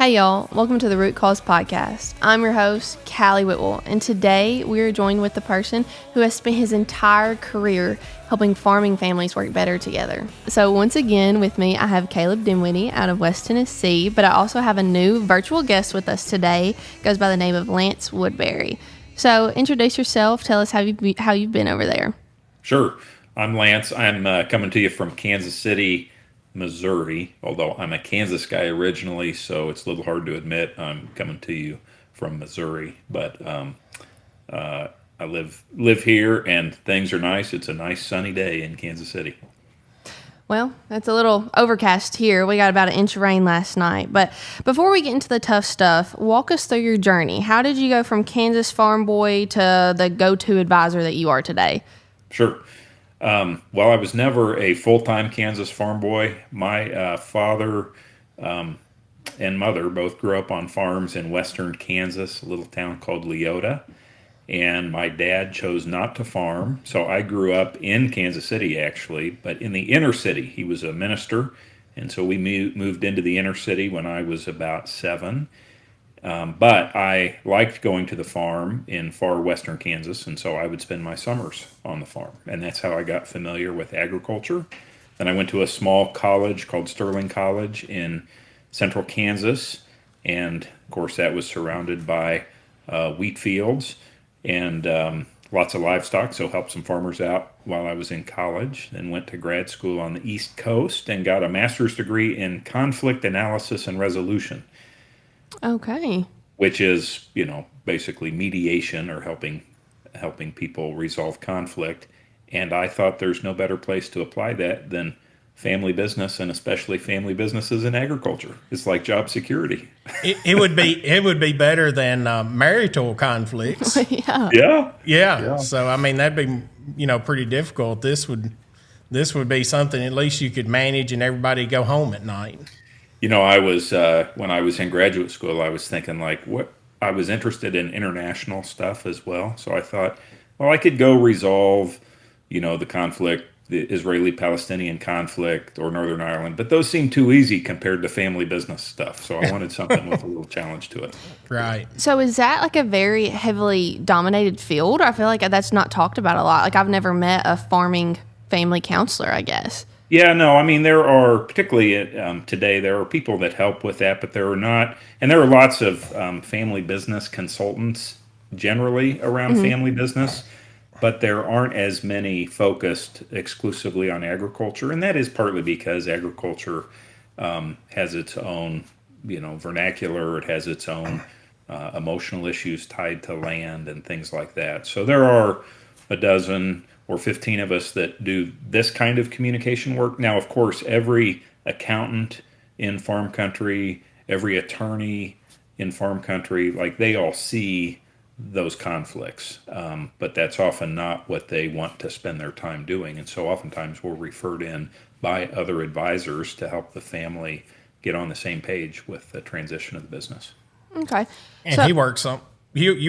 Hey y'all, welcome to the Root Cause Podcast. I'm your host, Cali Whitwell, and today we are joined with the person who has spent his entire career helping farming families work better together. So once again with me, I have Kaleb Dinwiddie out of West Tennessee, but I also have a new virtual guest with us today, goes by the name of Lance Woodbury. So introduce yourself, tell us how you've been over there. Sure. I'm Lance. I'm coming to you from Kansas City, Missouri, although I'm a Kansas guy originally, so it's a little hard to admit I'm coming to you from Missouri. But I live here, and things are nice. It's a nice sunny day in Kansas City. Well, it's a little overcast here. We got about an inch of rain last night. But before we get into the tough stuff, walk us through your journey. How did you go from Kansas farm boy to the go-to advisor that you are today? Sure. Well, I was never a full-time Kansas farm boy. My father and mother both grew up on farms in western Kansas, a little town called Leota. And my dad chose not to farm. So I grew up in Kansas City, actually, but in the inner city. He was a minister. And so we moved into the inner city when I was about 7. But I liked going to the farm in far western Kansas, and so I would spend my summers on the farm. And that's how I got familiar with agriculture. Then I went to a small college called Sterling College in central Kansas. And, of course, that was surrounded by wheat fields and lots of livestock, so helped some farmers out while I was in college. Then went to grad school on the East Coast and got a master's degree in conflict analysis and resolution. Okay. Which is, basically mediation or helping people resolve conflict. And I thought there's no better place to apply that than family business, and especially family businesses in agriculture. It's like job security. It would be better than marital conflicts. Yeah. Yeah. So I mean that'd be pretty difficult. This would be something at least you could manage and everybody go home at night. I was when I was in graduate school, I was thinking I was interested in international stuff as well. So I thought, well, I could go resolve, the conflict, the Israeli-Palestinian conflict or Northern Ireland, but those seem too easy compared to family business stuff. So I wanted something with a little challenge to it. Right. So is that like a very heavily dominated field? I feel like that's not talked about a lot. Like I've never met a farming family counselor, I guess. Yeah, no, I mean, there are, particularly today, there are people that help with that, but there are not, and there are lots of family business consultants generally around family business, but there aren't as many focused exclusively on agriculture, and that is partly because agriculture has its own, vernacular, it has its own emotional issues tied to land and things like that. So there are a dozen or 15 of us that do this kind of communication work. Now, of course, every accountant in farm country, every attorney in farm country, they all see those conflicts. But that's often not what they want to spend their time doing. And so oftentimes we're referred in by other advisors to help the family get on the same page with the transition of the business. Okay. And you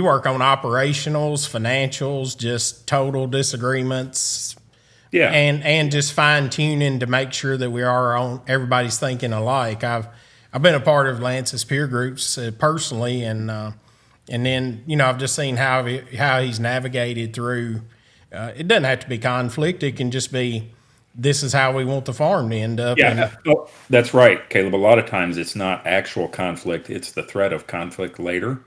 work on operationals, financials, just total disagreements. Yeah. And just fine tuning to make sure that we are on everybody's thinking alike. I've been a part of Lance's peer groups personally, and then I've just seen how he's navigated through. It doesn't have to be conflict. It can just be this is how we want the farm to end up. Yeah, that's right, Kaleb. A lot of times it's not actual conflict; it's the threat of conflict later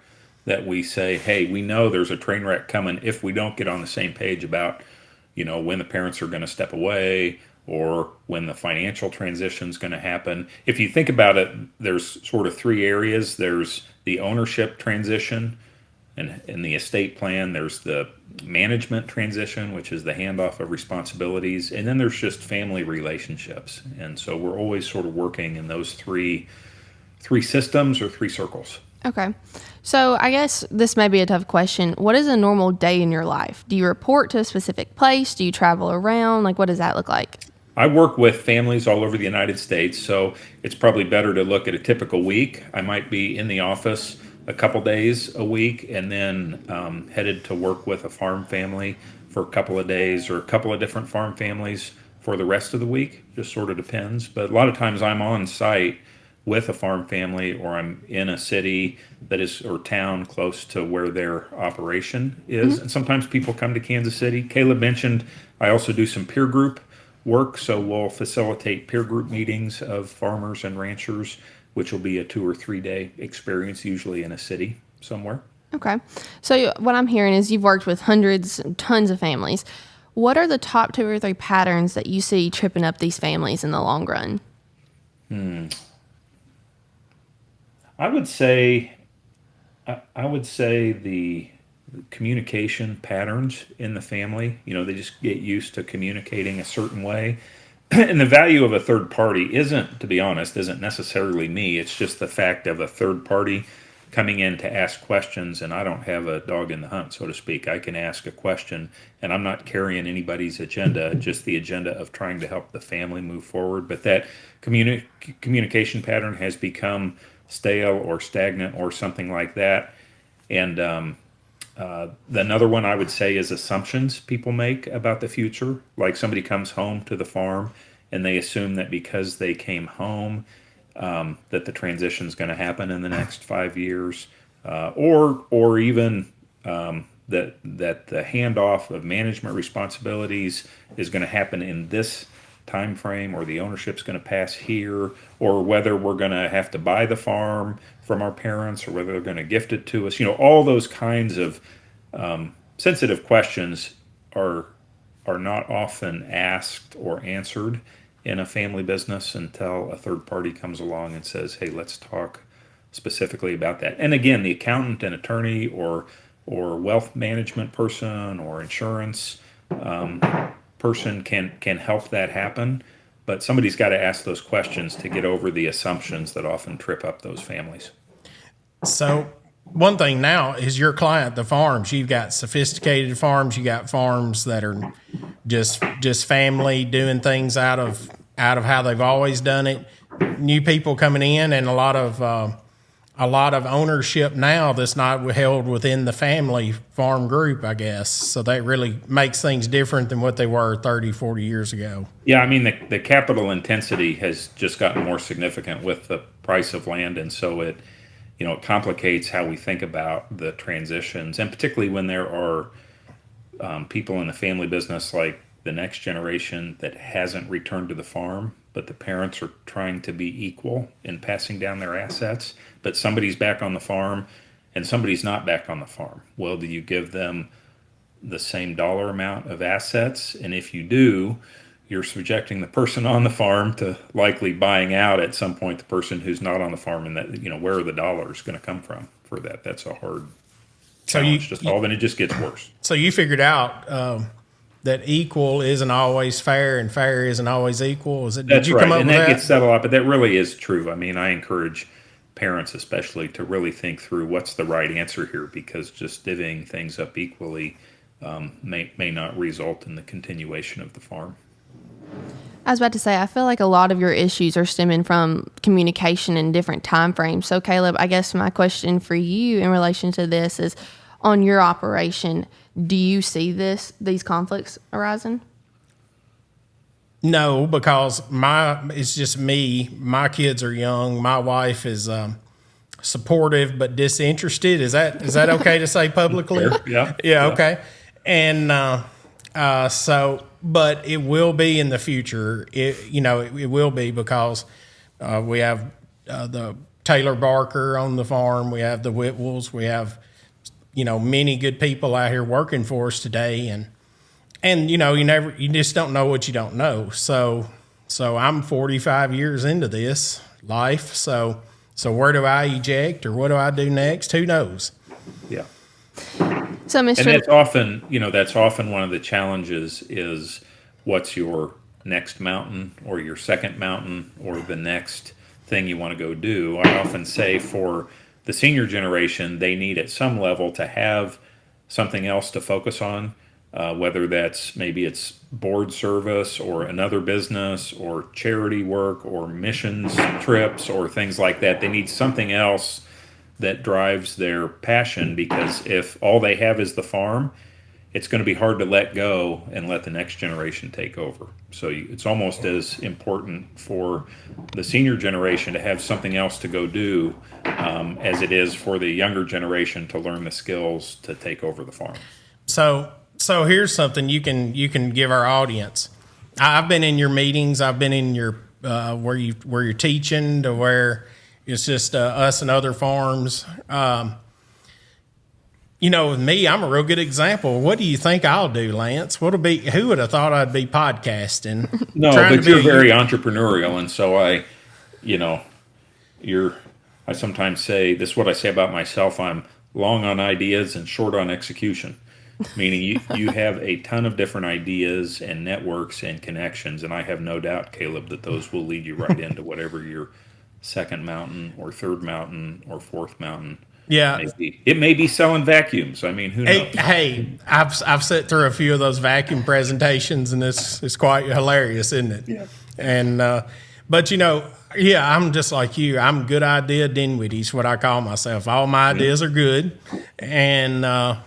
that we say, hey, we know there's a train wreck coming if we don't get on the same page about, when the parents are going to step away or when the financial transition is going to happen. If you think about it, there's sort of 3 areas. There's the ownership transition and in the estate plan. There's the management transition, which is the handoff of responsibilities. And then there's just family relationships. And so we're always sort of working in those three systems or 3 circles. Okay. So I guess this may be a tough question. What is a normal day in your life? Do you report to a specific place? Do you travel around? What does that look like? I work with families all over the United States, so it's probably better to look at a typical week. I might be in the office a couple days a week and then headed to work with a farm family for a couple of days or a couple of different farm families for the rest of the week. Just sort of depends. But a lot of times I'm on site with a farm family, or I'm in a city that is, or town close to where their operation is. And sometimes people come to Kansas City. Kaleb mentioned I also do some peer group work, so we'll facilitate peer group meetings of farmers and ranchers, which will be a 2 or 3 day experience, usually in a city somewhere. Okay. So what I'm hearing is you've worked with hundreds, tons of families. What are the top 2 or 3 patterns that you see tripping up these families in the long run? I would say, the communication patterns in the family. They just get used to communicating a certain way. And the value of a third party isn't, to be honest, isn't necessarily me. It's just the fact of a third party coming in to ask questions, and I don't have a dog in the hunt, so to speak. I can ask a question, and I'm not carrying anybody's agenda, just the agenda of trying to help the family move forward. But that communication pattern has become stale or stagnant or something like that. And another one I would say is assumptions people make about the future. Like somebody comes home to the farm and they assume that because they came home, that the transition is going to happen in the next 5 years, or even that the handoff of management responsibilities is going to happen in this time frame, or the ownership's going to pass here, or whether we're going to have to buy the farm from our parents, or whether they're going to gift it to us. All those kinds of sensitive questions are not often asked or answered in a family business until a third party comes along and says, hey, let's talk specifically about that. And again, the accountant and attorney or wealth management person or insurance person can help that happen, but somebody's got to ask those questions to get over the assumptions that often trip up those families. So one thing now is your client, the farms. You've got sophisticated farms. You got farms that are just family doing things out of how they've always done it. New people coming in, and a lot of ownership now that's not held within the family farm group, I guess. So that really makes things different than what they were 30, 40 years ago. Yeah, I mean, the capital intensity has just gotten more significant with the price of land, and so it complicates how we think about the transitions, and particularly when there are people in the family business, like the next generation that hasn't returned to the farm, but the parents are trying to be equal in passing down their assets, but somebody's back on the farm and somebody's not back on the farm. Well, do you give them the same dollar amount of assets? And if you do, you're subjecting the person on the farm to likely buying out at some point the person who's not on the farm, and that, where are the dollars going to come from for that? That's a hard challenge to solve, and it just gets worse. So you figured out that equal isn't always fair, and fair isn't always equal. That's right, and that gets said a lot, but that really is true. I mean, I encourage parents especially to really think through what's the right answer here, because just divvying things up equally may not result in the continuation of the farm. I was about to say, I feel like a lot of your issues are stemming from communication in different time frames. So, Kaleb, I guess my question for you in relation to this is, on your operation, do you see these conflicts arising? No, because it's just me. My kids are young. My wife is supportive but disinterested. Is that okay to say publicly? Sure. Yeah. Okay. And but it will be in the future. It will be, because we have the Taylor Barker on the farm. We have the Whitwells. We have many good people out here working for us today, and you just don't know what you don't know. So I'm 45 years into this life. So where do I eject, or what do I do next? Who knows? Yeah. So, Mr. And that's often one of the challenges is, what's your next mountain, or your second mountain, or the next thing you want to go do. I often say for the senior generation, they need at some level to have something else to focus on, whether maybe it's board service or another business or charity work or missions trips or things like that. They need something else that drives their passion, because if all they have is the farm, it's going to be hard to let go and let the next generation take over. So it's almost as important for the senior generation to have something else to go do as it is for the younger generation to learn the skills to take over the farm. So here's something you can give our audience. I've been in your meetings. I've been in your where you're teaching, to where it's just us and other farms. With me, I'm a real good example. What do you think I'll do, Lance? Who would have thought I'd be podcasting? No, but you're very entrepreneurial, and so I sometimes say, this is what I say about myself: I'm long on ideas and short on execution. Meaning you have a ton of different ideas and networks and connections, and I have no doubt, Kaleb, that those will lead you right into whatever your second mountain or third mountain or fourth mountain. Yeah, it may be selling vacuums. I mean, who knows? Hey, I've sat through a few of those vacuum presentations, and it's quite hilarious, isn't it? Yeah. And but I'm just like you. I'm good idea Dinwiddie is what I call myself. All my ideas are good, and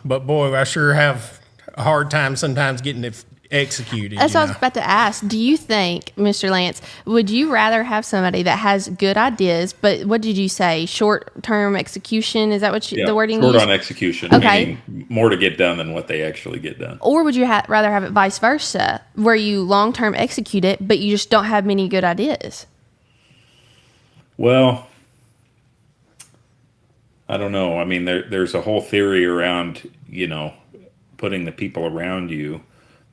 but boy, I sure have a hard time sometimes getting it executed. That's what I was about to ask. Do you think, Mr. Lance, would you rather have somebody that has good ideas, but what did you say? Short-term execution? Is that what the wording short used? on execution, okay. Meaning more to get done than what they actually get done. Or would you rather have it vice versa, where you long-term execute it, but you just don't have many good ideas? Well, I don't know. I mean, there's a whole theory around, putting the people around you.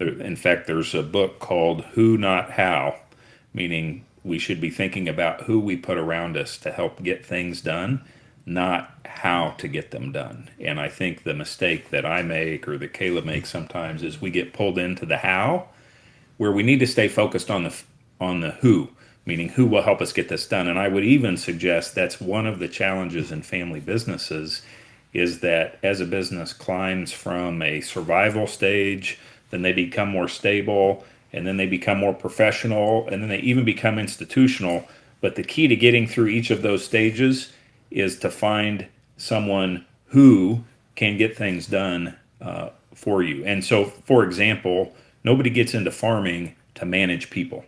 In fact, there's a book called Who Not How, meaning we should be thinking about who we put around us to help get things done, not how to get them done. And I think the mistake that I make, or that Kaleb makes sometimes, is we get pulled into the how, where we need to stay focused on the who, meaning who will help us get this done. And I would even suggest that's one of the challenges in family businesses, is that as a business climbs from a survival stage, then they become more stable, and then they become more professional, and then they even become institutional. But the key to getting through each of those stages is to find someone who can get things done for you. And so, for example, nobody gets into farming to manage people.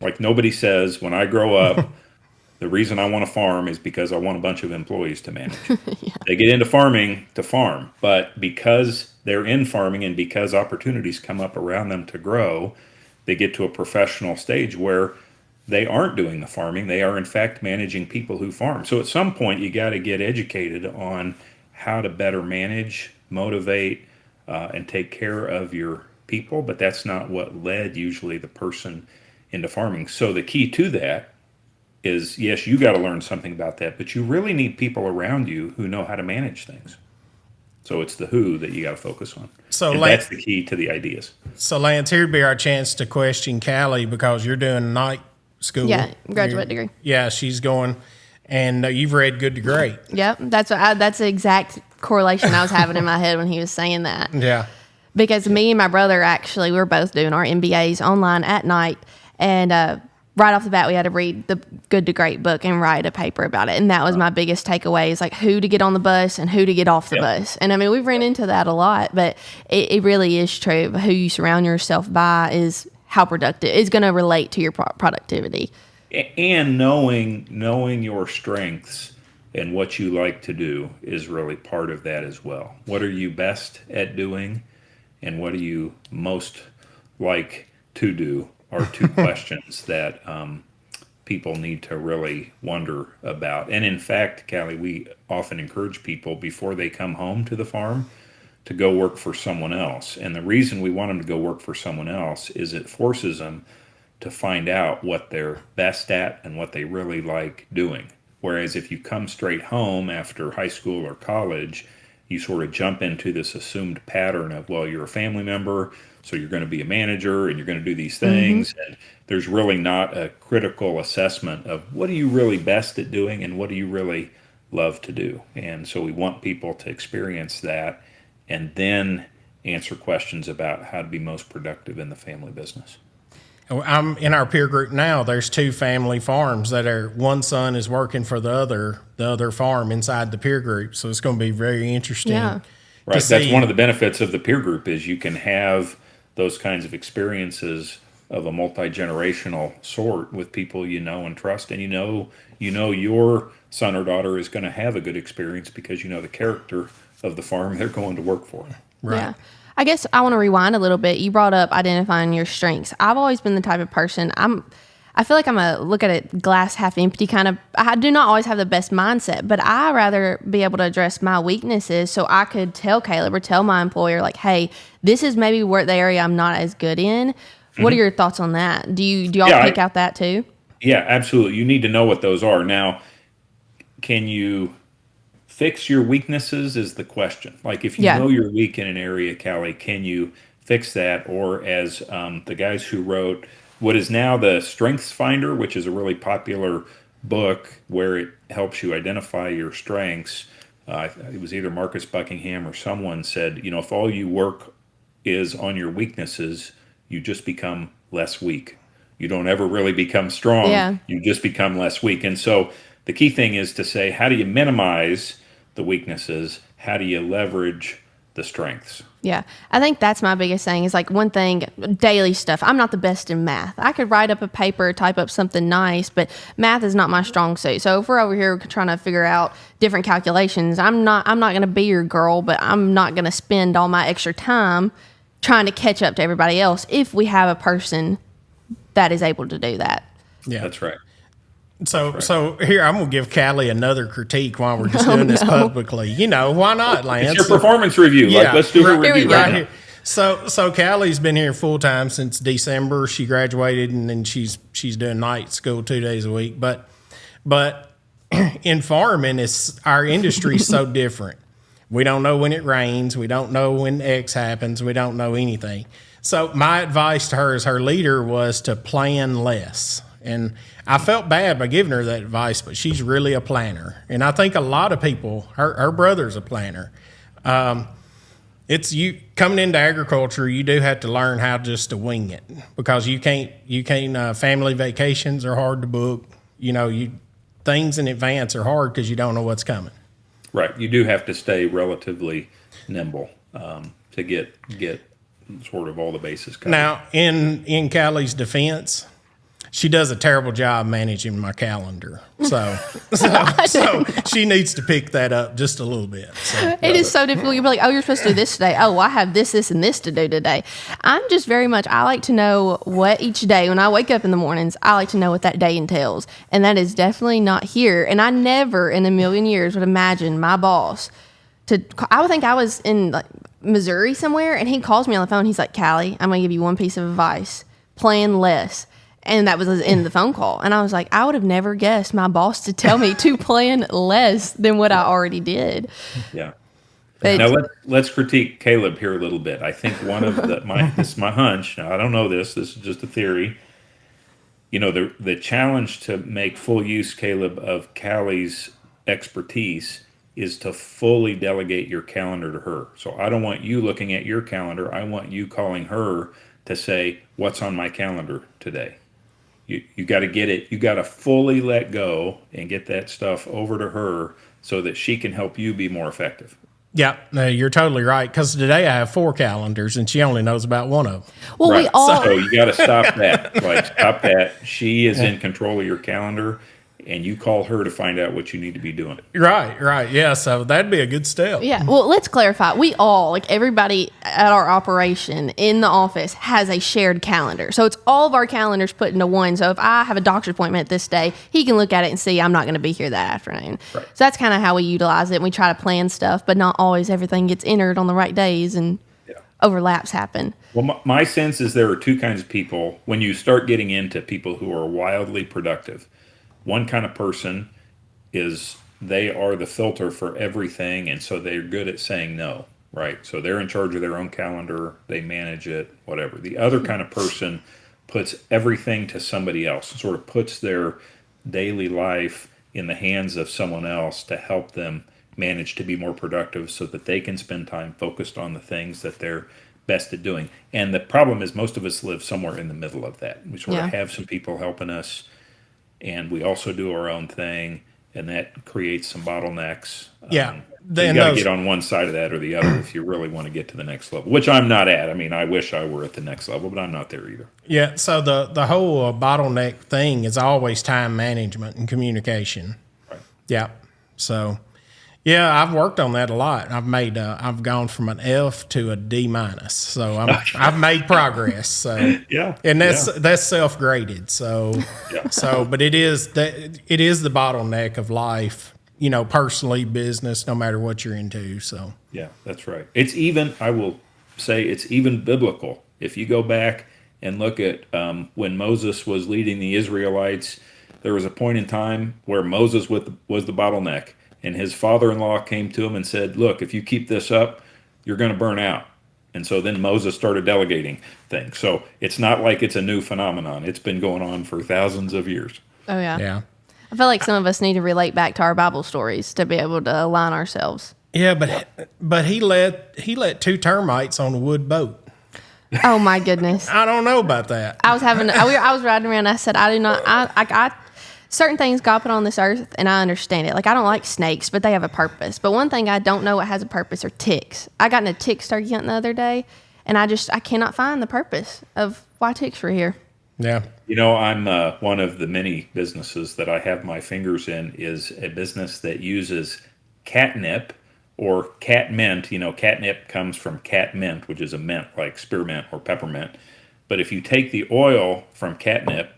Like, nobody says, when I grow up, the reason I want to farm is because I want a bunch of employees to manage. Yeah. They get into farming to farm, but because they're in farming and because opportunities come up around them to grow, they get to a professional stage where they aren't doing the farming. They are, in fact, managing people who farm. So at some point, you got to get educated on how to better manage, motivate, and take care of your people, but that's not what led usually the person into farming. So the key to that is, yes, you got to learn something about that, but you really need people around you who know how to manage things. So it's the who that you got to focus on. So that's the key to the ideas. So Lance, here'd be our chance to question Cali, because you're doing night school. Yeah, graduate degree. Yeah, she's going, and you've read Good to Great. Yep, that's the exact correlation I was having in my head when he was saying that. Yeah. Because me and my brother, actually, we were both doing our MBAs online at night, and right off the bat, we had to read the Good to Great book and write a paper about it. And that was my biggest takeaway, is like who to get on the bus and who to get off the bus. And I mean, we've run into that a lot, but it really is true. Who you surround yourself by is how productive, is going to relate to your productivity. And knowing your strengths and what you like to do is really part of that as well. What are you best at doing, and what do you most like to do, are two questions that people need to really wonder about. And in fact, Cali, we often encourage people before they come home to the farm to go work for someone else. And the reason we want them to go work for someone else is it forces them to find out what they're best at and what they really like doing. Whereas if you come straight home after high school or college, you sort of jump into this assumed pattern of, well, you're a family member, so you're going to be a manager and you're going to do these things. Mm-hmm. And there's really not a critical assessment of what are you really best at doing and what do you really love to do. And so we want people to experience that and then answer questions about how to be most productive in the family business. I'm in our peer group now. There's two family farms that are, one son is working for the other farm inside the peer group. So it's going to be very interesting. Yeah. Right. That's one of the benefits of the peer group is you can have those kinds of experiences of a multi-generational sort with people you know and trust, and you know your son or daughter is going to have a good experience because you know the character of the farm they're going to work for. Right. Yeah. I guess I want to rewind a little bit. You brought up identifying your strengths. I've always been the type of person, I feel like I'm a look at it glass half empty kind of. I do not always have the best mindset, but I rather be able to address my weaknesses so I could tell Kaleb or tell my employer, like, hey, this is maybe where the area I'm not as good in. What are your thoughts on that? Do y'all pick out that too? Yeah, absolutely. You need to know what those are. Now, can you fix your weaknesses is the question. Like if you know you're weak in an area, Cali, can you fix that? Or as the guys who wrote what is now the Strengths Finder, which is a really popular book where it helps you identify your strengths. It was either Marcus Buckingham or someone said, if all you work is on your weaknesses, you just become less weak. You don't ever really become strong. Yeah. You just become less weak. And so the key thing is to say, how do you minimize the weaknesses? How do you leverage the strengths? Yeah. I think that's my biggest thing is like one thing, daily stuff. I'm not the best in math. I could write up a paper, type up something nice, but math is not my strong suit. So if we're over here trying to figure out different calculations, I'm not going to be your girl, but I'm not going to spend all my extra time trying to catch up to everybody else if we have a person that is able to do that. Yeah, that's right. So here, I'm going to give Cali another critique while we're just doing this publicly. Why not, Lance? It's your performance review. Yeah. Let's do a review right now. So Cali's been here full time since December. She graduated, and then she's doing night school 2 days a week. But in farming, our industry is so different. We don't know when it rains. We don't know when X happens. We don't know anything. So my advice to her as her leader was to plan less. And I felt bad by giving her that advice, but she's really a planner. And I think a lot of people, her brother's a planner. It's you coming into agriculture, you do have to learn how just to wing it because you can't family vacations are hard to book. Things in advance are hard because you don't know what's coming. Right. You do have to stay relatively nimble to get sort of all the bases covered. Now, in Cali's defense, she does a terrible job managing my calendar. So she needs to pick that up just a little bit. So. It is so difficult. You'll be like, oh, you're supposed to do this today. Oh, I have this, and this to do today. I'm just I like to know what each day, when I wake up in the mornings, I like to know what that day entails. And that is definitely not here. And I never in a million years would imagine my boss I would think I was in like Missouri somewhere, and he calls me on the phone. He's like, Cali, I'm going to give you one piece of advice. Plan less. And that was in the phone call. And I was like, I would have never guessed my boss to tell me to plan less than what I already did. Yeah. Now let's critique Kaleb here a little bit. I think one of this is my hunch. Now I don't know this. This is just a theory. The challenge to make full use, Kaleb, of Cali's expertise is to fully delegate your calendar to her. So I don't want you looking at your calendar. I want you calling her to say, what's on my calendar today? You got to get it. You got to fully let go and get that stuff over to her so that she can help you be more effective. Yeah, no, you're totally right. Because today I have 4 calendars and she only knows about one of them. Well, right. we all. So you got to stop that. Stop that. She is in control of your calendar, and you call her to find out what you need to be doing. Right. Yeah, so that'd be a good step. Yeah. Well, let's clarify. We all, everybody at our operation in the office has a shared calendar. So it's all of our calendars put into one. So if I have a doctor's appointment this day, he can look at it and see I'm not going to be here that afternoon. Right. So that's kind of how we utilize it. And we try to plan stuff, but not always everything gets entered on the right days and overlaps happen. Well, my sense is there are 2 kinds of people when you start getting into people who are wildly productive. One kind of person is they are the filter for everything, and so they're good at saying no, right? So they're in charge of their own calendar, they manage it, whatever. The other kind of person puts everything to somebody else, sort of puts their daily life in the hands of someone else to help them manage to be more productive so that they can spend time focused on the things that they're best at doing. And the problem is most of us live somewhere in the middle of that. We sort of have some people helping us, and we also do our own thing, and that creates some bottlenecks. Yeah. So you got to get on one side of that or the other if you really want to get to the next level, which I'm not at. I mean, I wish I were at the next level, but I'm not there either. Yeah. So the whole bottleneck thing is always time management and communication. Right. Yeah. So, yeah, I've worked on that a lot. I've gone from an F to a D minus. So I've made progress. So Yeah. and that's self-graded. So but it is the bottleneck of life, personally, business, no matter what you're into. So Yeah, that's right. I will say it's even biblical. If you go back and look at when Moses was leading the Israelites, there was a point in time where Moses was the bottleneck, and his father-in-law came to him and said, look, if you keep this up, you're going to burn out. And so then Moses started delegating things. So it's not like it's a new phenomenon. It's been going on for thousands of years. Oh, yeah. yeah. I feel like some of us need to relate back to our Bible stories to be able to align ourselves. Yeah, but he let two termites on a wood boat. Oh, my goodness. I don't know about that. I was riding around. I said, certain things God put on this earth, and I understand it. Like, I don't like snakes, but they have a purpose. But one thing I don't know what has a purpose are ticks. I got in a tick turkey hunt the other day, and I cannot find the purpose of why ticks were here. Yeah. I'm one of the many businesses that I have my fingers in is a business that uses catnip or cat mint. Catnip comes from cat mint, which is a mint like spearmint or peppermint. But if you take the oil from catnip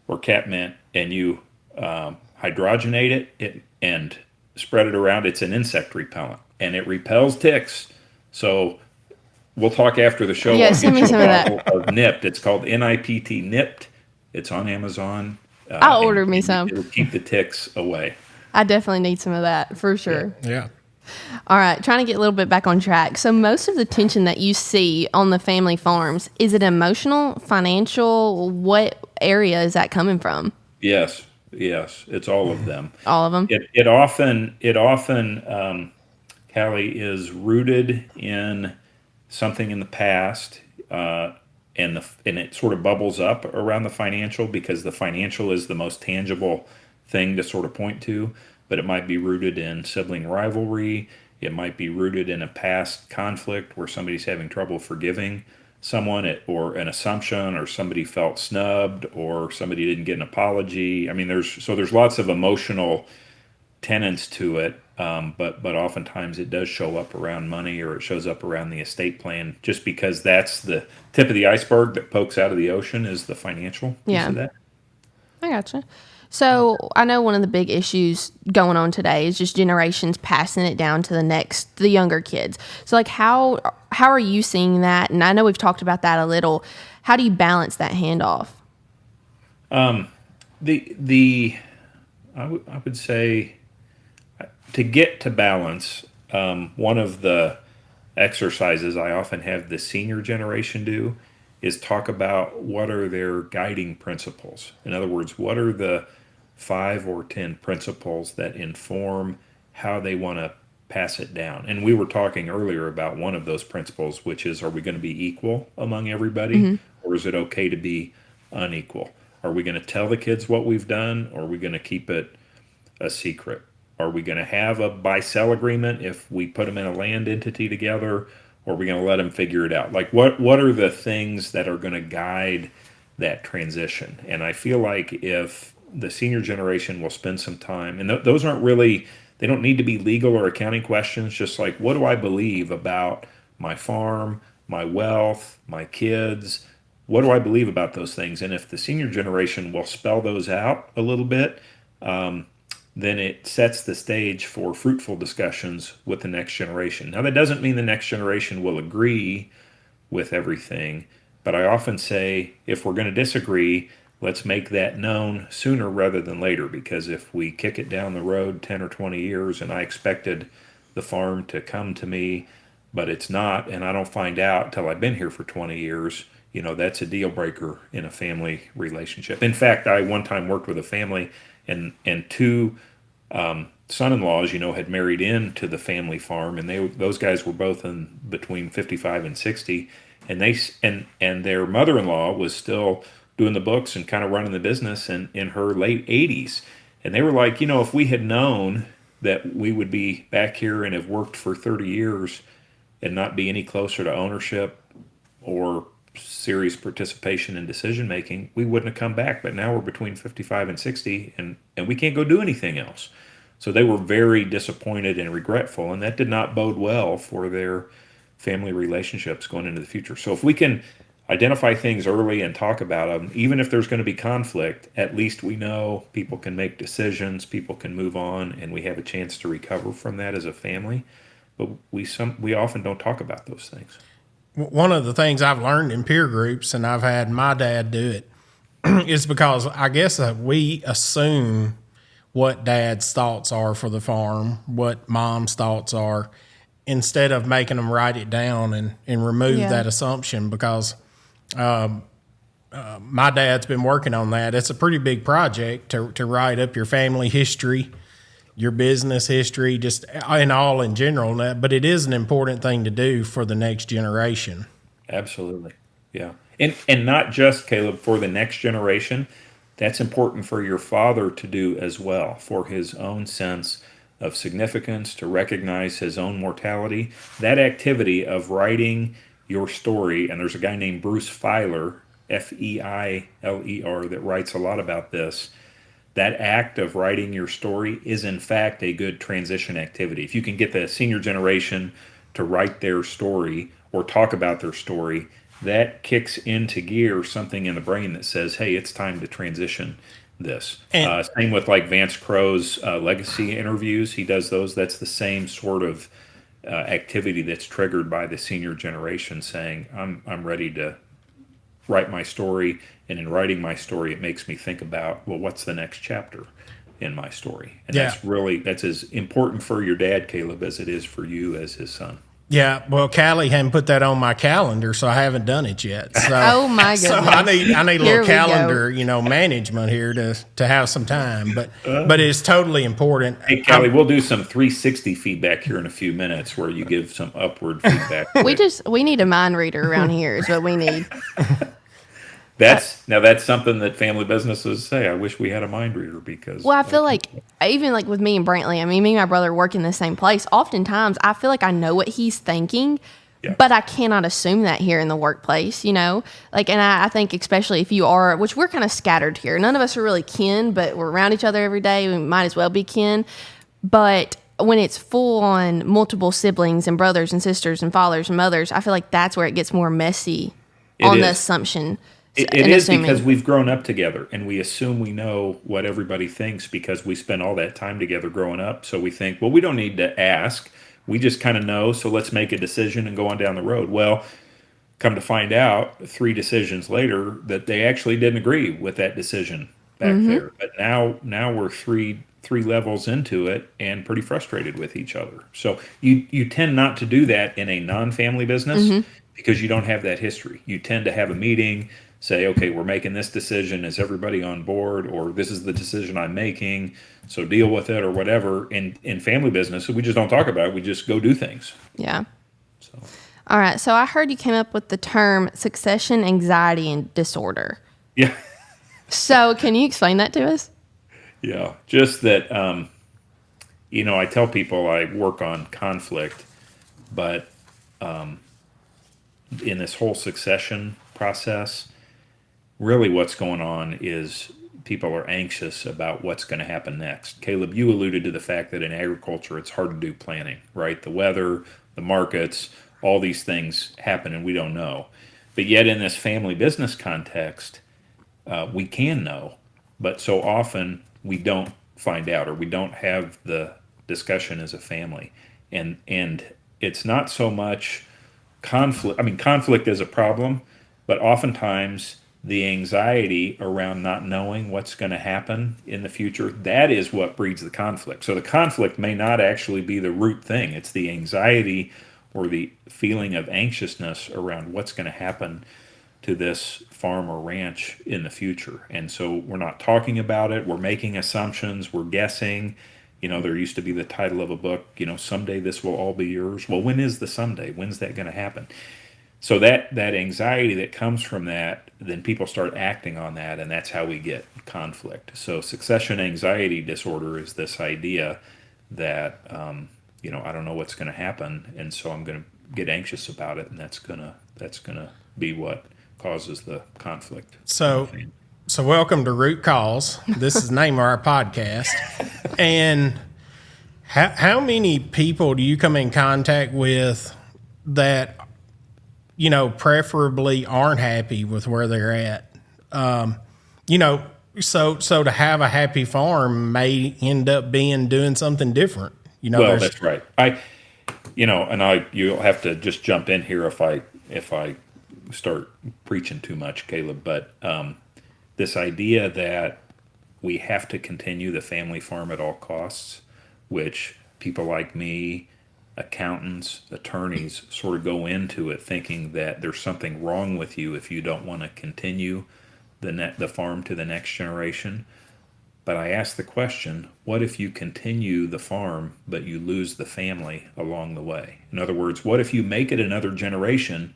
or cat mint and you hydrogenate it and spread it around, it's an insect repellent, and it repels ticks. So we'll talk after the show. Yeah, send me some of that. Of Nipt. It's called NIPT Nipt. It's on Amazon. I'll order me some. It'll keep the ticks away. I definitely need some of that for sure. Yeah. All right, trying to get a little bit back on track. So most of the tension that you see on the family farms, is it emotional, financial? What area is that coming from? Yes, it's all of them. All of them? It often, Callie, is rooted in something in the past, and it sort of bubbles up around the financial because the financial is the most tangible thing to sort of point to. But it might be rooted in sibling rivalry. It might be rooted in a past conflict where somebody's having trouble forgiving someone, or an assumption, or somebody felt snubbed, or somebody didn't get an apology. I mean, there's lots of emotional tenets to it, but oftentimes it does show up around money, or it shows up around the estate plan, just because that's the tip of the iceberg that pokes out of the ocean is the financial piece of that. I gotcha. So I know one of the big issues going on today is just generations passing it down to the younger kids. So like how are you seeing that? And I know we've talked about that a little. How do you balance that handoff? I would say to get to balance, one of the exercises I often have the senior generation do is talk about what are their guiding principles. In other words, what are the 5 or 10 principles that inform how they want to pass it down. And we were talking earlier about one of those principles, which is, are we going to be equal among everybody, or is it okay to be unequal? Are we going to tell the kids what we've done, or are we going to keep it a secret? Are we going to have a buy-sell agreement if we put them in a land entity together, or are we going to let them figure it out? Like, what are the things that are going to guide that transition? And I feel like if the senior generation will spend some time, and those aren't really, they don't need to be legal or accounting questions, just like, what do I believe about my farm, my wealth, my kids? What do I believe about those things? And if the senior generation will spell those out a little bit, then it sets the stage for fruitful discussions with the next generation. Now, that doesn't mean the next generation will agree with everything, but I often say, if we're going to disagree, let's make that known sooner rather than later, because if we kick it down the road 10 or 20 years and I expected the farm to come to me, but it's not, and I don't find out till I've been here for 20 years, that's a deal breaker in a family relationship. In fact, I one time worked with a family, and two son-in-laws, had married into the family farm, and those guys were both in between 55 and 60, and their mother-in-law was still doing the books and kind of running the business in her late 80s. And they were like, if we had known that we would be back here and have worked for 30 years and not be any closer to ownership or serious participation in decision making, we wouldn't have come back. But now we're between 55 and 60, and we can't go do anything else. So they were very disappointed and regretful, and that did not bode well for their family relationships going into the future. So if we can identify things early and talk about them, even if there's going to be conflict, at least we know people can make decisions, people can move on, and we have a chance to recover from that as a family. But we often don't talk about those things. One of the things I've learned in peer groups, and I've had my dad do it, is because I guess we assume what dad's thoughts are for the farm, what mom's thoughts are, instead of making them write it down and remove that assumption, because my dad's been working on that. It's a pretty big project to write up your family history, your business history, just in general. But it is an important thing to do for the next generation. Absolutely. Yeah. And not just, Kaleb, for the next generation. That's important for your father to do as well, for his own sense of significance, to recognize his own mortality. That activity of writing your story, and there's a guy named Bruce Feiler, Feiler, that writes a lot about this. That act of writing your story is, in fact, a good transition activity. If you can get the senior generation to write their story or talk about their story, that kicks into gear something in the brain that says, hey, it's time to transition this. Same with like Vance Crow's legacy interviews. He does those. That's the same sort of activity that's triggered by the senior generation saying, I'm ready to write my story. And in writing my story, it makes me think about, well, what's the next chapter in my story? And that's as important for your dad, Kaleb, as it is for you as his son. Yeah, well, Cali hadn't put that on my calendar, so I haven't done it yet. So, oh my goodness! So I need a little calendar, management here to have some time. But it's totally important. Hey, Cali, we'll do some 360 feedback here in a few minutes, where you give some upward feedback. we need a mind reader around here. Is what we need. That's something that family businesses say. I wish we had a mind reader because. Well, I feel like even like with me and Brantley, I mean, me and my brother work in the same place. Oftentimes, I feel like I know what he's thinking, but I cannot assume that here in the workplace. Like, and I think especially if you are, which we're kind of scattered here. None of us are really kin, but we're around each other every day. We might as well be kin, but when it's full on multiple siblings and brothers and sisters and fathers and mothers, I feel like that's where it gets more messy the assumption. It is because we've grown up together and we assume we know what everybody thinks because we spent all that time together growing up. So we think, well, we don't need to ask. We just kind of know. So let's make a decision and go on down the road. Well, come to find out 3 decisions later that they actually didn't agree with that decision back there. But now we're three levels into it and pretty frustrated with each other. So you tend not to do that in a non-family business because you don't have that history. You tend to have a meeting, say, okay, we're making this decision. Is everybody on board? Or this is the decision I'm making, so deal with it or whatever. In family business, we just don't talk about it. We just go do things. Yeah. So. All right. So I heard you came up with the term succession anxiety and disorder. Yeah. So can you explain that to us? Yeah. Just that, I tell people I work on conflict, but in this whole succession process, really what's going on is people are anxious about what's going to happen next. Kaleb, you alluded to the fact that in agriculture, it's hard to do planning, right? The weather, the markets, all these things happen and we don't know. But yet in this family business context, we can know, but so often we don't find out or we don't have the discussion as a family. And it's not so much conflict. I mean, conflict is a problem, but oftentimes the anxiety around not knowing what's going to happen in the future, that is what breeds the conflict. So the conflict may not actually be the root thing. It's the anxiety or the feeling of anxiousness around what's going to happen to this farm or ranch in the future. And so we're not talking about it. We're making assumptions. We're guessing. There used to be the title of a book, someday this will all be yours. Well, when is the someday? When's that going to happen? So that anxiety that comes from that, then people start acting on that, and that's how we get conflict. So succession anxiety disorder is this idea that, I don't know what's going to happen, and so I'm going to get anxious about it, and that's gonna be what causes the conflict. So welcome to Root Cause. This is the name of our podcast. And how many people do you come in contact with that, preferably aren't happy with where they're at? So to have a happy farm may end up being doing something different. Well, that's right. You'll have to just jump in here if I start preaching too much, Caleb. But this idea that we have to continue the family farm at all costs, which people like me, accountants, attorneys, sort of go into it thinking that there's something wrong with you if you don't want to continue the farm to the next generation. But I ask the question, what if you continue the farm, but you lose the family along the way? In other words, what if you make it another generation,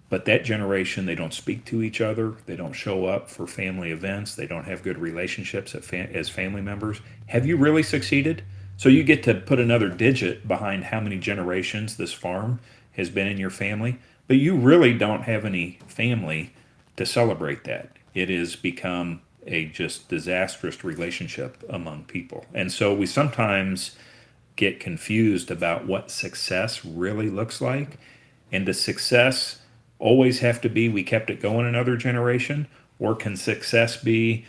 but that generation, they don't speak to each other, they don't show up for family events, they don't have good relationships as family members? Have you really succeeded? So you get to put another digit behind how many generations this farm has been in your family, but you really don't have any family to celebrate that. It has become a just disastrous relationship among people. And so we sometimes get confused about what success really looks like. And does success always have to be we kept it going another generation? Or can success be,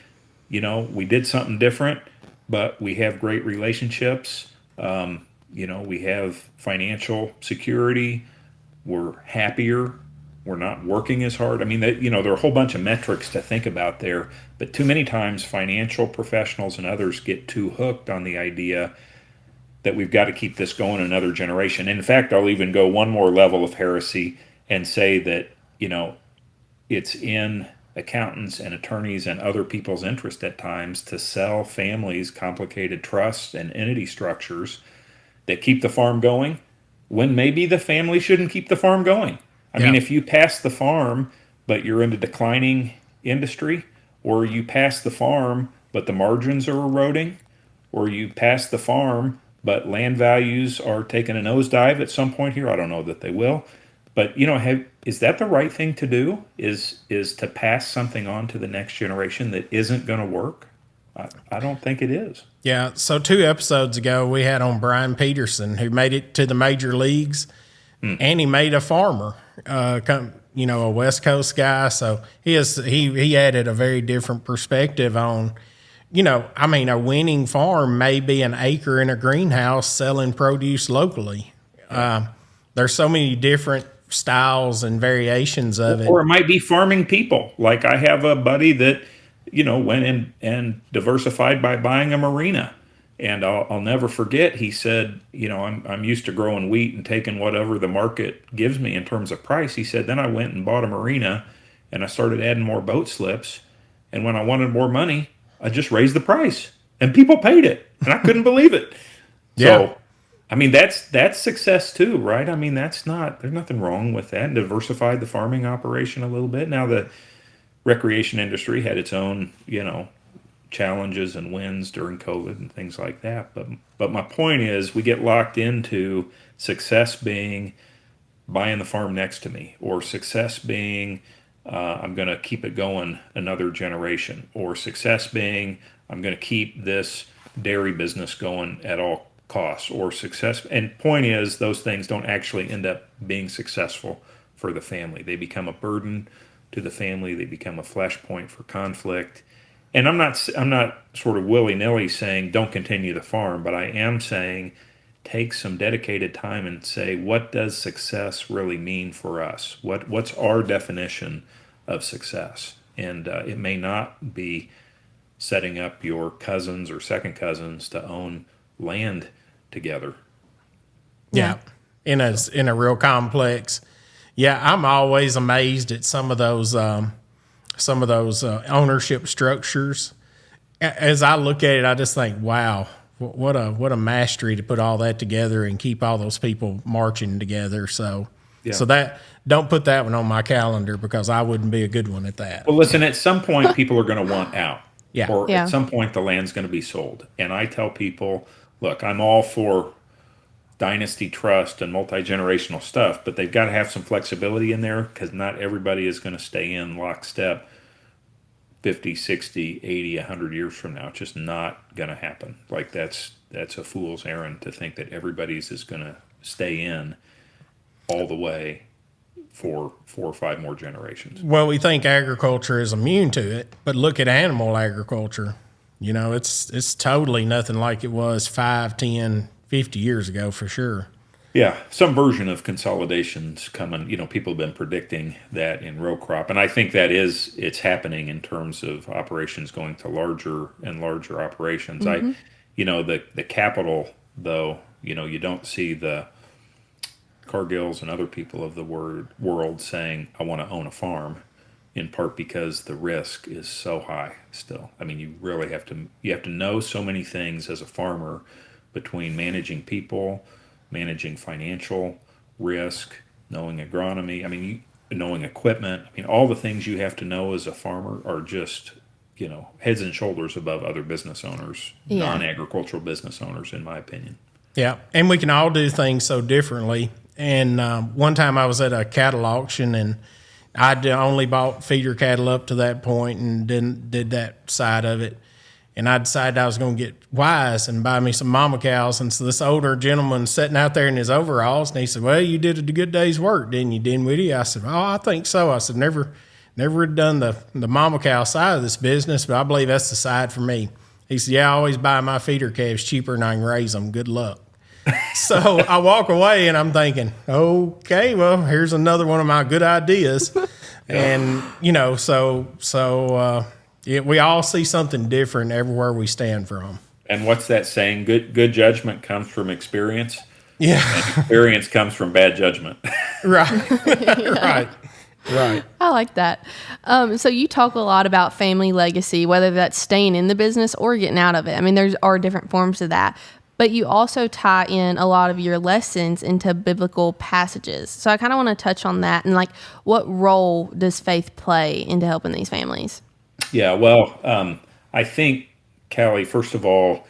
we did something different, but we have great relationships, we have financial security, we're happier, we're not working as hard. I mean, there are a whole bunch of metrics to think about there, but too many times financial professionals and others get too hooked on the idea that we've got to keep this going another generation. In fact, I'll even go one more level of heresy and say that, it's in accountants and attorneys and other people's interest at times to sell families complicated trusts and entity structures that keep the farm going when maybe the family shouldn't keep the farm going. I mean, if you pass the farm, but you're in a declining industry, or you pass the farm, but the margins are eroding, or you pass the farm, but land values are taking a nosedive at some point here. I don't know that they will. But, is that the right thing to do? Is to pass something on to the next generation that isn't going to work? I don't think it is. Yeah. So 2 episodes ago, we had on Brian Peterson, who made it to the major leagues, and he made a farmer, a West Coast guy. So he added a very different perspective on, a winning farm may be an acre in a greenhouse selling produce locally. There's so many different styles and variations of it. Or it might be farming people. Like I have a buddy that, went in and diversified by buying a marina. And I'll never forget, he said, I'm used to growing wheat and taking whatever the market gives me in terms of price. He said, then I went and bought a marina and I started adding more boat slips. And when I wanted more money, I just raised the price and people paid it. And I couldn't believe it. So, I mean, that's success too, right? I mean, there's nothing wrong with that. And diversified the farming operation a little bit. Now the recreation industry had its own, challenges and wins during COVID and things like that. But my point is we get locked into success being buying the farm next to me, or success being I'm going to keep it going another generation, or success being I'm going to keep this dairy business going at all costs, or success. And point is those things don't actually end up being successful for the family. They become a burden to the family. They become a flashpoint for conflict. And I'm not sort of willy-nilly saying don't continue the farm, but I am saying take some dedicated time and say, what does success really mean for us? What's our definition of success? And it may not be setting up your cousins or second cousins to own land together. Yeah, in a real complex. Yeah, I'm always amazed at some of those ownership structures. As I look at it, I just think, wow, what a mastery to put all that together and keep all those people marching together. So So that, don't put that one on my calendar because I wouldn't be a good one at that. Well, listen, at some point, people are going to want out. Yeah. Or Yeah. at some point, the land's going to be sold. And I tell people, look, I'm all for dynasty trust and multi-generational stuff, but they've got to have some flexibility in there because not everybody is going to stay in lockstep 50, 60, 80, 100 years from now. It's just not going to happen. Like that's a fool's errand to think that everybody's is going to stay in all the way for 4 or 5 more generations. Well, we think agriculture is immune to it, but look at animal agriculture. You know, it's totally nothing like it was 5, 10, 50 years ago for sure. Yeah, some version of consolidation's coming. You know, people have been predicting that in row crop, and I think it's happening in terms of operations going to larger and larger operations. The capital though, you don't see the Cargills and other people of the world saying, I want to own a farm, in part because the risk is so high still. I mean, you really have to know so many things as a farmer between managing people, managing financial risk, knowing agronomy, knowing equipment. I mean, all the things you have to know as a farmer are just, heads and shoulders above other business owners, non-agricultural business owners, in my opinion. Yeah, and we can all do things so differently. And one time I was at a cattle auction, and I'd only bought feeder cattle up to that point and did that side of it. And I decided I was going to get wise and buy me some mama cows. And so this older gentleman sitting out there in his overalls, and he said, well, you did a good day's work, didn't you, Dinwiddie? I said, oh, I think so. I said, never had done the mama cow side of this business, but I believe that's the side for me. He said, yeah, I always buy my feeder calves cheaper than I can raise them. Good luck. So I walk away and I'm thinking, okay, well, here's another one of my good ideas. And, we all see something different everywhere we stand from. And what's that saying? Good judgment comes from experience. Yeah. And experience comes from bad judgment. Right. Right. I like that. So you talk a lot about family legacy, whether that's staying in the business or getting out of it. I mean, there are different forms of that. But you also tie in a lot of your lessons into biblical passages. So I kind of want to touch on that and what role does faith play into helping these families? Yeah, well, I think, Cali, first of all,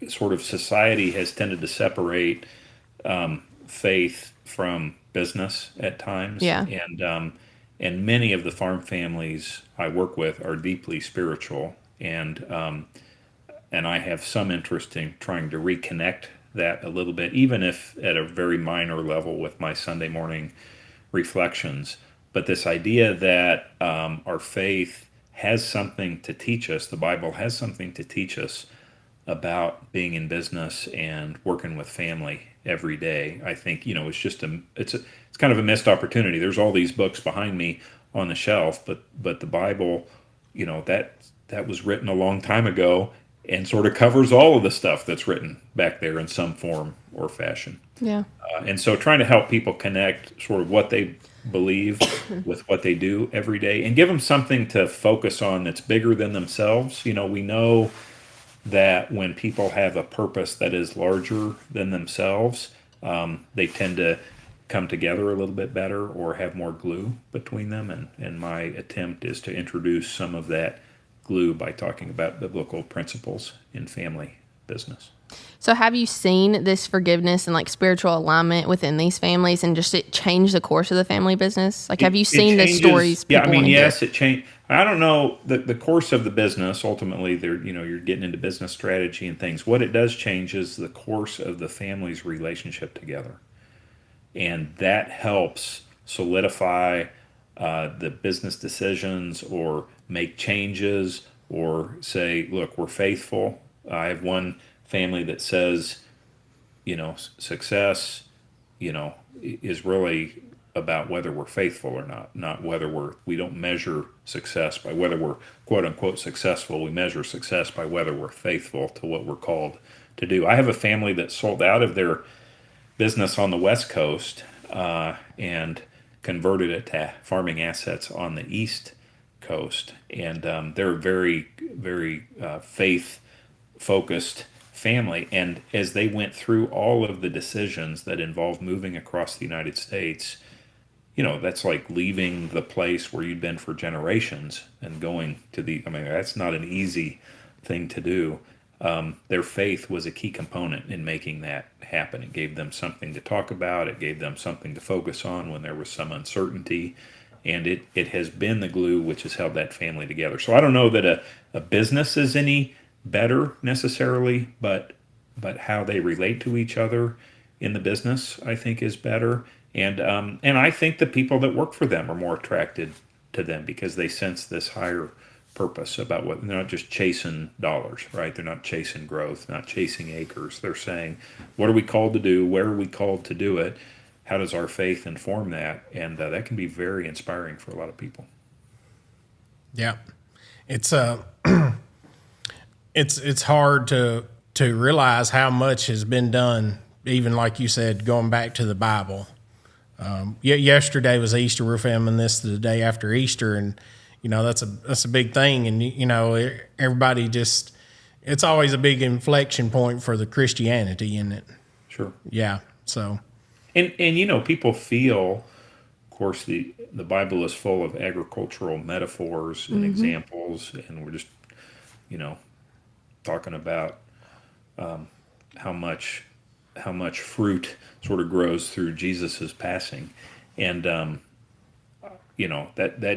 sort of society has tended to separate faith from business at times. Yeah. And many of the farm families I work with are deeply spiritual, and I have some interest in trying to reconnect that a little bit, even if at a very minor level with my Sunday morning reflections. But this idea that our faith has something to teach us, the Bible has something to teach us about being in business and working with family every day. I think, it's just it's kind of a missed opportunity. There's all these books behind me on the shelf, but the Bible, that was written a long time ago and sort of covers all of the stuff that's written back there in some form or fashion. Yeah. And so trying to help people connect sort of what they believe with what they do every day and give them something to focus on that's bigger than themselves. We know that when people have a purpose that is larger than themselves, they tend to come together a little bit better or have more glue between them. And my attempt is to introduce some of that glue by talking about biblical principles in family business. So have you seen this forgiveness and spiritual alignment within these families and just it change the course of the family business? Have you seen the stories? Yeah, yes, it changed. I don't know the course of the business. Ultimately, you're getting into business strategy and things. What it does change is the course of the family's relationship together. And that helps solidify the business decisions or make changes or say, look, we're faithful. I have one family that says, success, is really about whether we're faithful or not whether we don't measure success by whether we're quote unquote successful. We measure success by whether we're faithful to what we're called to do. I have a family that sold out of their business on the West Coast and converted it to farming assets on the East Coast. And they're very, very faith-focused family. And as they went through all of the decisions that involved moving across the United States that's like leaving the place where you'd been for generations and going to that's not an easy thing to do. Their faith was a key component in making that happen. It gave them something to talk about. It gave them something to focus on when there was some uncertainty. And it has been the glue which has held that family together. So I don't know that a business is any better necessarily, but how they relate to each other in the business, I think, is better. And I think the people that work for them are more attracted to them because they sense this higher purpose about what they're not just chasing dollars, right? They're not chasing growth, not chasing acres. They're saying, what are we called to do? Where are we called to do it? How does our faith inform that? And that can be very inspiring for a lot of people. Yeah, it's it's hard to realize how much has been done. Even like you said, going back to the Bible. Yesterday was Easter. We're filming this the day after Easter, and that's a big thing. And everybody just, it's always a big inflection point for the Christianity, isn't it? Sure. Yeah. So. And people feel, of course, the Bible is full of agricultural metaphors and examples, and we're just talking about how much fruit sort of grows through Jesus's passing, and that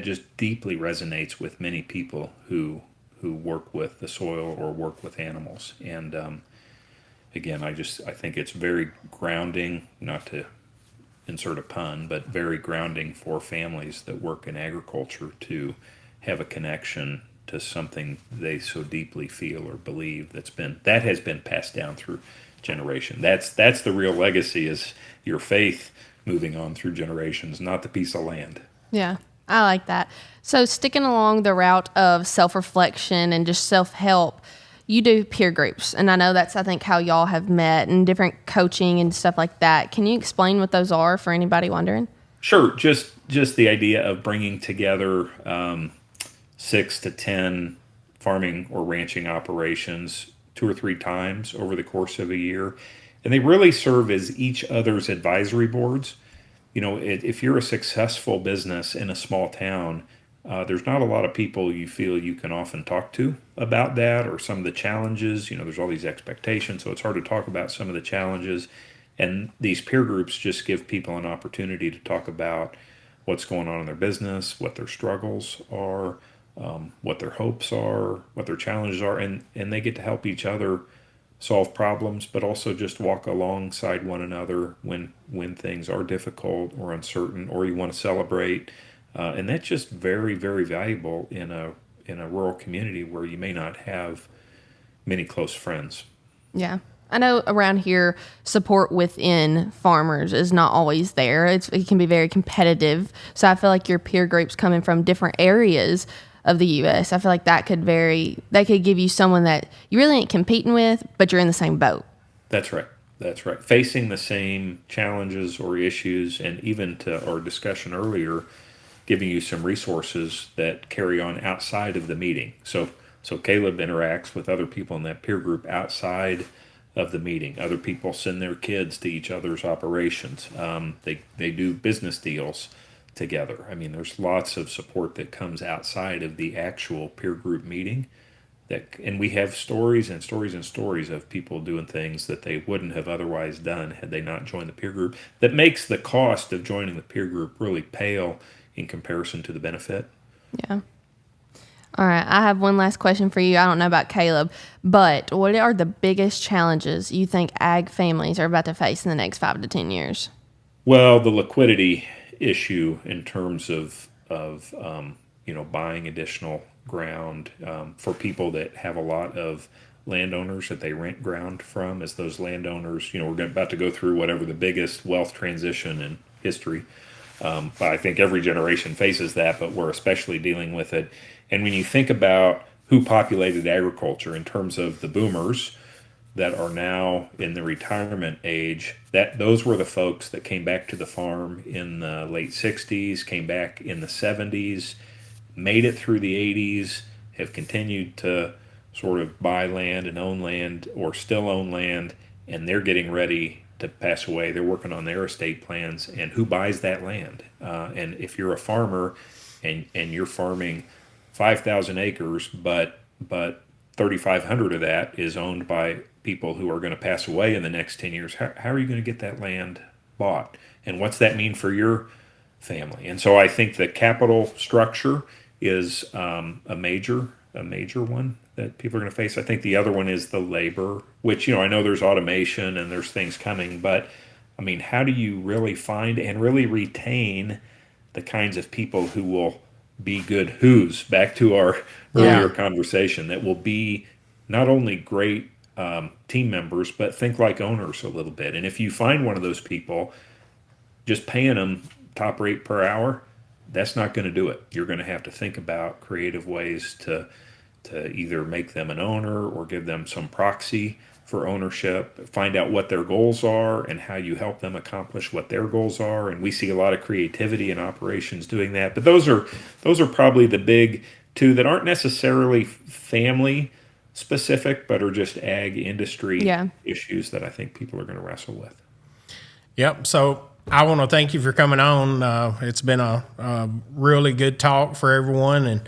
just deeply resonates with many people who work with the soil or work with animals. And again, I think it's very grounding, not to insert a pun, but very grounding for families that work in agriculture to have a connection to something they so deeply feel or believe that has been passed down through generation. That's the real legacy, is your faith moving on through generations, not the piece of land. Yeah, I like that. So sticking along the route of self-reflection and just self-help, you do peer groups, and I know that's, I think, how y'all have met and different coaching and stuff like that. Can you explain what those are for anybody wondering? Sure. Just the idea of bringing together 6 to 10 farming or ranching operations 2 or 3 times over the course of a year. And they really serve as each other's advisory boards. If you're a successful business in a small town, there's not a lot of people you feel you can often talk to about that or some of the challenges. There's all these expectations, so it's hard to talk about some of the challenges. And these peer groups just give people an opportunity to talk about what's going on in their business, what their struggles are, what their hopes are, what their challenges are, and they get to help each other solve problems, but also just walk alongside one another when things are difficult or uncertain, or you want to celebrate. And that's just very, very valuable in a rural community where you may not have many close friends. Yeah. I know around here, support within farmers is not always there. It can be very competitive. So I feel like your peer groups coming from different areas of the U.S., I feel like that could give you someone that you really ain't competing with, but you're in the same boat. That's right. Facing the same challenges or issues, and even to our discussion earlier, giving you some resources that carry on outside of the meeting. So Kaleb interacts with other people in that peer group outside of the meeting. Other people send their kids to each other's operations. They do business deals together. There's lots of support that comes outside of the actual peer group meeting. And we have stories and stories and stories of people doing things that they wouldn't have otherwise done had they not joined the peer group. That makes the cost of joining the peer group really pale in comparison to the benefit. Yeah. All right. I have one last question for you. I don't know about Kaleb, but what are the biggest challenges you think ag families are about to face in the next 5 to 10 years? Well, the liquidity issue in terms of buying additional ground for people that have a lot of landowners that they rent ground from. As those landowners, we're about to go through whatever the biggest wealth transition in history. But I think every generation faces that, but we're especially dealing with it. And when you think about who populated agriculture in terms of the boomers that are now in the retirement age, those were the folks that came back to the farm in the late 60s, came back in the 70s, made it through the 80s, have continued to sort of buy land and own land or still own land, and they're getting ready to pass away. They're working on their estate plans and who buys that land. And if you're a farmer and you're farming 5,000 acres, but 3,500 of that is owned by people who are going to pass away in the next 10 years, how are you going to get that land bought? And what's that mean for your family? And so I think the capital structure is a major one that people are going to face. I think the other one is the labor, which, I know there's automation and there's things coming, but I mean, how do you really find and really retain the kinds of people who will be good who's, back to our earlier conversation, that will be not only great team members, but think like owners a little bit. And if you find one of those people, just paying them top rate per hour, that's not going to do it. You're going to have to think about creative ways to either make them an owner or give them some proxy for ownership, find out what their goals are and how you help them accomplish what their goals are. And we see a lot of creativity in operations doing that. But those are probably the big two that aren't necessarily family specific, but are just ag industry issues that I think people are going to wrestle with. Yep. So I want to thank you for coming on. It's been a really good talk for everyone, and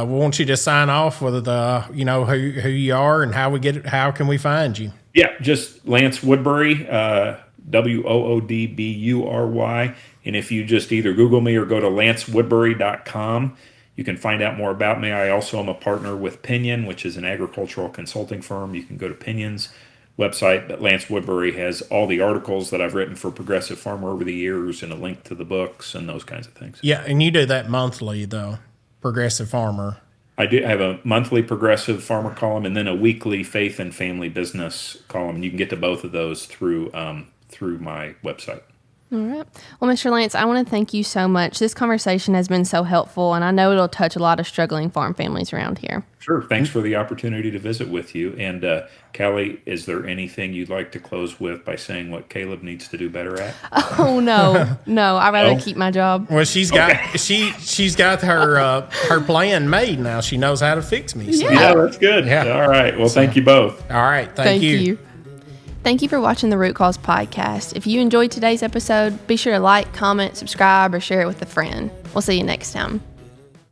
we want you to sign off with who you are and how can we find you? Yeah, just Lance Woodbury, Woodbury. And if you just either Google me or go to lancewoodbury.com, you can find out more about me. I also am a partner with Pinion, which is an agricultural consulting firm. You can go to Pinion's website, but Lance Woodbury has all the articles that I've written for Progressive Farmer over the years and a link to the books and those kinds of things. Yeah, and you do that monthly, though, Progressive Farmer. I do have a monthly Progressive Farmer column and then a weekly Faith and Family Business column. You can get to both of those through my website. All right. Well, Mr. Lance, I want to thank you so much. This conversation has been so helpful, and I know it'll touch a lot of struggling farm families around here. Sure. Thanks for the opportunity to visit with you. And Callie, is there anything you'd like to close with by saying what Kaleb needs to do better at? Oh, no. I'd rather keep my job. Well, she's got her plan made now. She knows how to fix me. So. Yeah, that's good. Yeah. All right. Well, thank you both. All right. Thank you. Thank you for watching the Root Cause Podcast. If you enjoyed today's episode, be sure to like, comment, subscribe, or share it with a friend. We'll see you next time.